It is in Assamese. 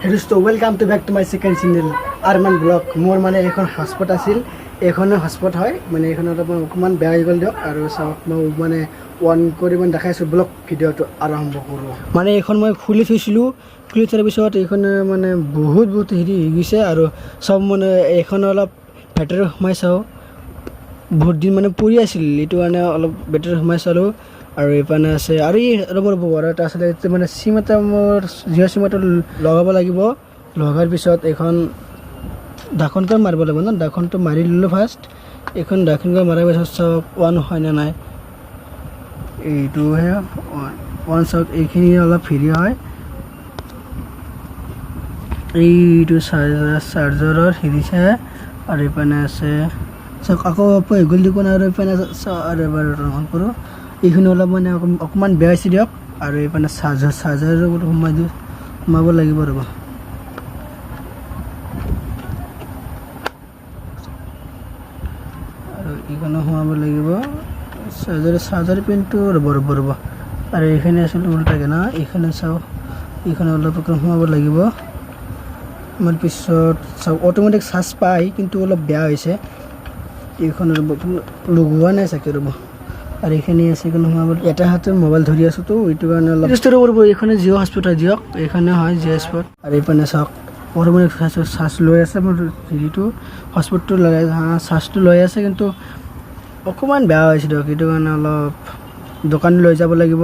Hello, so welcome to back to my second channel, Arman Vlog. More মানে এখন hotspot আছিল, এখনে hotspot হয়, মানে এখন অকমান বেয়া হৈ গ'ল দিয়ক আৰু সব মানে অন কৰি মানে দেখাইছো ব্লগ ভিডিওটো আৰম্ভ কৰো। মানে এখন মই খুলি থৈছিলো, খুলি থোৱাৰ পিছত এখন মানে বহুত হেৰি হৈ গৈছে আৰু সব মানে এখন অলপ বেটাৰ সোমাই চাও। বহুত দিন মানে পৰি আছিল, এটো মানে অলপ বেটাৰ সোমাই চালো। আৰু এপানে আছে আৰু এই ৰবৰ বড় এটা আছে মানে সিম এটা মোৰ জিঅ' সিম এটা লগাব লাগিব লগাৰ পিছত এখন ঢাকনটো মাৰিব লাগিব না ঢাকনটো মাৰি ললো ফাৰ্ষ্ট এখন ঢাকনটো মাৰাৰ পিছত সব অন হয় না নাই এইটো হে অন সব এইখিনি অলপ ফ্ৰী হয় এইটো চাৰ্জাৰৰ হেৰিছে আৰু এপানে আছে সব আকৌ গল দিব না আৰু এপানে আৰু এবাৰ অন কৰো এইখিনি অলপ মানে অকমান বেয়া হৈছে দিয়ক আৰু এইপানে চাৰ্জাৰৰ সোমাব লাগিব ৰব আৰু এইখানে সোমাব লাগিব চাৰ্জাৰ পিনটো ৰব আৰু এইখানে আছে উল্টাকে না এইখানে চাও এইখানে অলপ সোমাব লাগিব আমাৰ পিছত সব অটোমেটিক চাৰ্জ পায় কিন্তু অলপ বেয়া হৈছে এইখন লগোৱা নাই চাগে ৰব আর এখানে আছে কোনো এটা হাতে মোবাইল ধরি আছো তো ওইটু কারণে রেজিস্টার করব এখানে জিও হসপিটাল দিয়ক এখানে হয় জিও হসপিটাল আর এইপানে সব পরমাণিক শ্বাস লৈ আছে মোৰ হেৰিটো হসপিটালটো লগাই শ্বাসটো লৈ আছে কিন্তু অকমান বেয়া হৈছে দিয়ক এইটো কাৰণে অলপ দোকান লৈ যাব লাগিব